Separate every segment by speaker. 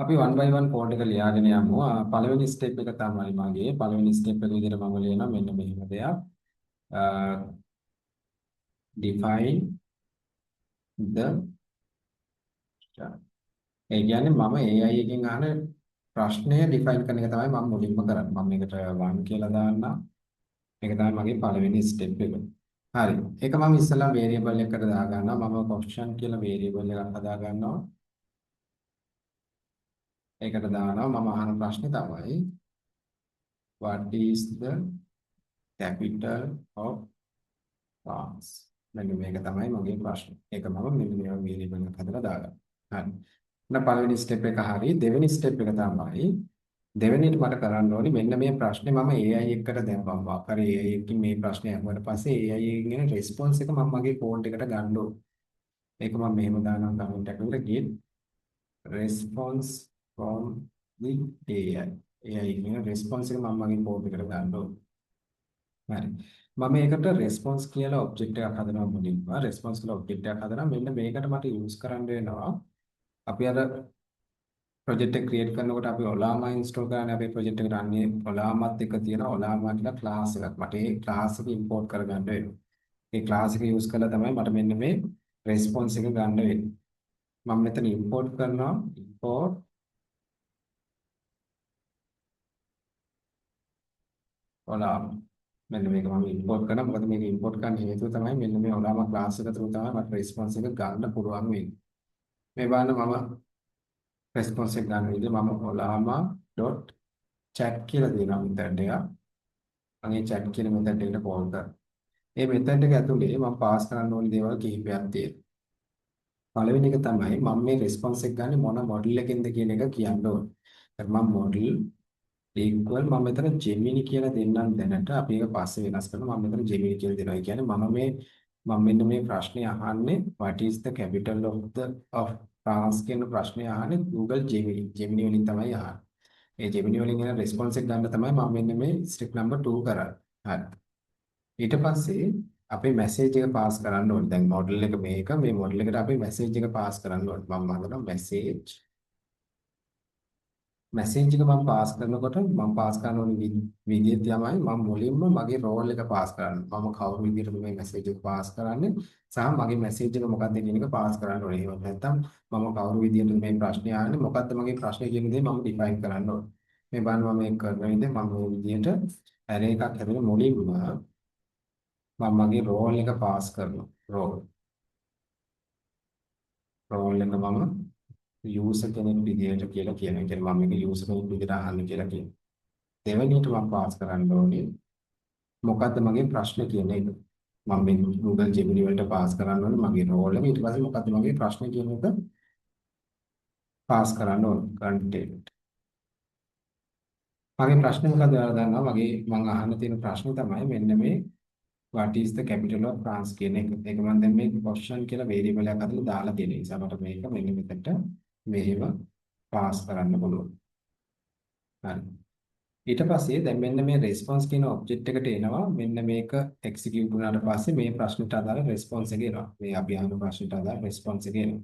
Speaker 1: අපි 1 by 1 code එක ලියාගෙන යමු. පළවෙනි ස්ටෙප් එක තමයි මගේ. පළවෙනි ස්ටෙප් එක විදිහට මම ලියනවා මෙන්න මෙහෙම දෙයක්. Define the ඒ කියන්නේ මම AI එකෙන් අහන ප්‍රශ්නය ඩිෆයින් කරන එක තමයි මම මුලින්ම කරන්නේ. මම මේකට 1 කියලා දාන්නම්. මේක තමයි මගේ පළවෙනි ස්ටෙප් එක. හරි. ඒක මම ඉස්සෙල්ලා වේරියබල් එකකට දා ගන්නවා. මම question කියලා වේරියබල් එකක් හදා ගන්නවා. ඒකට දානවා මම අහන ප්‍රශ්නේ තමයි what is the capital of France? මෙන්න මේක තමයි මගේ ප්‍රශ්නේ. ඒක මම මෙන්න මේ වේරියබල් එකක් හදලා දාගන්නවා. හරි. එහෙනම් පළවෙනි ස්ටෙප් එක හරි. දෙවෙනි ස්ටෙප් එක තමයි දෙවෙනිට මට කරන්න ඕනේ මෙන්න මේ ප්‍රශ්නේ මම AI එකට දැම්මම ආකාරي AI එකකින් මේ ප්‍රශ්නේ අහුවට පස්සේ AI එකෙන් එන රෙස්පොන්ස් එක මම මගේ කෝඩ් එකට ගන්න ඕනේ. ඒක මම මෙහෙම දානවා කමෙන්ට් එකකට get response from the AI. AI එකෙන් රෙස්පොන්ස් එක මම මගේ කෝඩ් එකට ගන්න ඕනේ. හරි. මම මේකට රෙස්පොන්ස් කියලා ඔබ්ජෙක්ට් එකක් හදනවා මුලින්ම. රෙස්පොන්ස් කියලා ඔබ්ජෙක්ට් එකක් හදනවා. මෙන්න මේකට මට යූස් කරන්න වෙනවා. අපි අර ප්‍රොජෙක්ට් එක ක්‍රියේට් කරනකොට අපි ඔලාමා ඉන්ස්ටෝල් කරන්නේ අපේ ප්‍රොජෙක්ට් එකට අන්නේ ඔලාමාත් එක්ක තියෙන ඔලාමා කියලා ක්ලාස් එකක්. මට ඒ ක්ලාස් එක ඉම්පෝට් කරගන්න වෙනවා. ඒ ක්ලාස් එක යූස් කරලා තමයි මට මෙන්න මේ රෙස්පොන්ස් එක ගන්න වෙන්නේ. මම මෙතන ඉම්පෝට් කරනවා ඉම්පෝට් ඔලාමා. මෙන්න මේක මම ඉම්පෝට් කරනවා. මොකද මේක ඉම්පෝට් කරන්න හේතුව තමයි මෙන්න මේ ඔලාමා ක්ලාස් එක තුල තමයි මට රෙස්පොන්ස් එක ගන්න පුළුවන් වෙන්නේ. මේ බලන්න මම රෙස්පොන්ස් එක ගන්න විදිහ මම olama.chat කියලා දෙනවා මෙතනට එක. මගේ chat කියන මෙතනට එකට කෝල් කරනවා. මේ මෙතනට එක ඇතුලේ මම පාස් කරන්න ඕනේ දේවල් කිහිපයක් තියෙනවා. පළවෙනි එක තමයි මම මේ රෙස්පොන්ස් එක ගන්න මොන මොඩල් එකකින්ද කියන එක කියන්න ඕනේ. දැන් මම මොඩල් equal මම මෙතන Gemini කියලා දෙන්නම් දැනට අපි ඒක පස්සේ වෙනස් කරනවා. මම මෙතන Gemini කියලා දෙනවා. ඒ කියන්නේ මම මෙන්න මේ ප්‍රශ්නේ අහන්නේ what is the capital of France කියන ප්‍රශ්නේ අහන්නේ Google Gemini. Gemini වලින් තමයි අහන්නේ. ඒ Gemini වලින් එන රෙස්පොන්ස් එක ගන්න තමයි මම මෙන්න මේ ස්ටෙප් නම්බර් 2 කරන්නේ. හරි. ඊට පස්සේ අපේ මැසේජ් එක පාස් කරන්න ඕනේ. දැන් මොඩල් එක මේක මේ මොඩල් එකට අපි මැසේජ් එක පාස් කරන්න ඕනේ. මම හදනවා මැසේජ් එක මම පාස් කරනකොට මම පාස් කරන ඕනේ විදිය තමයි මම මුලින්ම මගේ රෝල් එක පාස් කරන්නේ. මම කවුරු විදියටද මේ මැසේජ් එක පාස් කරන්නේ සහ මගේ මැසේජ් එක මොකක්ද කියන එක පාස් කරන්න ඕනේ. එහෙම නැත්නම් මම කවුරු විදියටද මේ ප්‍රශ්නේ අහන්නේ මොකක්ද මගේ ප්‍රශ්නේ කියන දේ මම ඩිෆයින් කරන්න ඕනේ. මේ බලන්න මම මේක කරන විදිහ මම මේ විදියට ඇරේ එකක් හැදෙන මුලින්ම මම මගේ රෝල් එක පාස් කරනවා. රෝල් එක මම යූසර් කෙනෙක් විදියට කියලා කියනවා. ඒ කියන්නේ මම මේක යූසර් කෙනෙක් විදියට අහන්න කියලා කියනවා. දෙවෙනියට මම පාස් කරන්න ඕනේ මොකද්ද මගේ ප්‍රශ්න කියන එක. මම මේ Google Gemini වලට පාස් කරන්න ඕනේ මගේ රෝල් එක. ඊට පස්සේ මොකද්ද මගේ ප්‍රශ්න කියන එක පාස් කරන්න ඕනේ. කන්ටෙන්ට්. මගේ ප්‍රශ්නේ මොකද්ද ඔයාලා දන්නවා. මම අහන්න තියෙන ප්‍රශ්නේ තමයි මෙන්න මේ what is the capital of France කියන එක. ඒක මම දැන් මේ question කියලා variable එකක් අතල දාලා තියෙන නිසා මට මේක මෙන්න මෙතනට මෙහෙම පාස් කරන්න පුළුවන්. හරි. ඊට පස්සේ දැන් මෙන්න මේ response කියන object එකට එනවා මෙන්න මේක execute වුණාට පස්සේ මේ ප්‍රශ්නට අදාළ response එක එනවා. මේ අපි අහන ප්‍රශ්නට අදාළ response එක එනවා.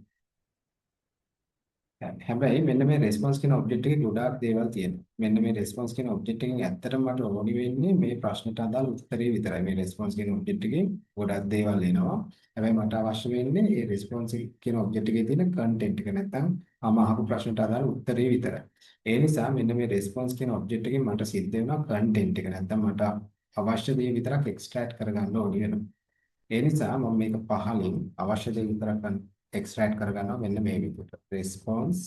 Speaker 1: හැබැයි මෙන්න මේ response කියන object එකේ ගොඩාක් දේවල් තියෙනවා. මෙන්න මේ response කියන object එකෙන් ඇත්තටම මට ඕනි වෙන්නේ මේ ප්‍රශ්නට අදාළ උත්තරේ විතරයි. මේ response කියන object එකෙන් ගොඩක් දේවල් එනවා. හැබැයි මට අවශ්‍ය වෙන්නේ මේ response කියන object එකේ තියෙන content එක නැත්නම් මම අහපු ප්‍රශ්නට අදාළ උත්තරේ විතරයි. ඒ නිසා මෙන්න මේ response කියන object එකෙන් මට සිද්ධ වෙනවා content එක නැත්නම් මට අවශ්‍ය දේ විතරක් extract කරගන්න ඕනි වෙනවා. ඒ නිසා මම මේක පහලින් අවශ්‍ය දේ විතරක් extract කරගන්නවා මෙන්න මේ විදිහට. response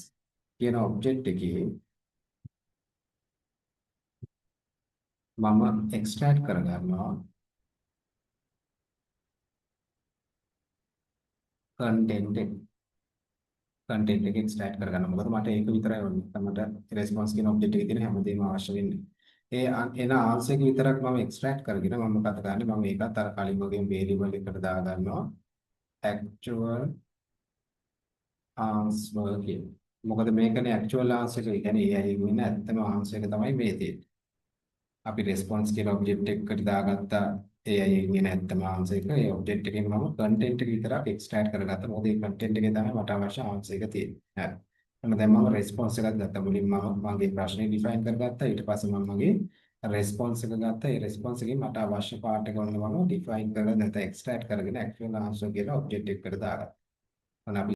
Speaker 1: කියන object එකේ මම extract කරගන්නවා content එක. content එක extract කරගන්න. මොකද මට ඒක විතරයි ඕනේ. මට response කියන object එකේ තියෙන හැමදේම අවශ්‍ය වෙන්නේ. එන answer එක විතරක් මම extract කරගෙන මම මොකද කරන්නේ මම ඒකත් අර කලින් වගේම variable එකට දා ගන්නවා actual answer කියලා. මොකද මේකනේ actual answer එක. ඒ කියන්නේ AI වෙන ඇත්තම answer එක තමයි මේ තියෙන්නේ. අපි response කියලා object එකකට දාගත්ත AI කියන ඇත්තම answer එක. ඒ object එකෙන් මම content එක විතරක් extract කරගත්තා. මොකද මේ content එකේ තමයි මට අවශ්‍ය answer එක තියෙන්නේ. හරි. අන්න දැන් මම රෙස්පොන්ස් එකක් ගත්තා. මුලින් මම මගේ ප්‍රශ්නේ ඩිෆයින් කරගත්තා. ඊට පස්සේ මම මගේ රෙස්පොන්ස් එක ගත්තා. ඒ රෙස්පොන්ස් එකෙන් මට අවශ්‍ය පාර්ට් එක ඔන්න මම ඩිෆයින් කරලා නැත්නම් එක්ස්ට්‍රැක්ට් කරගෙන ඇක්චුअल ආන්සර් කියලා ඔබ්ජෙක්ටිව් එකට දාගත්තා. ඔන්න අපි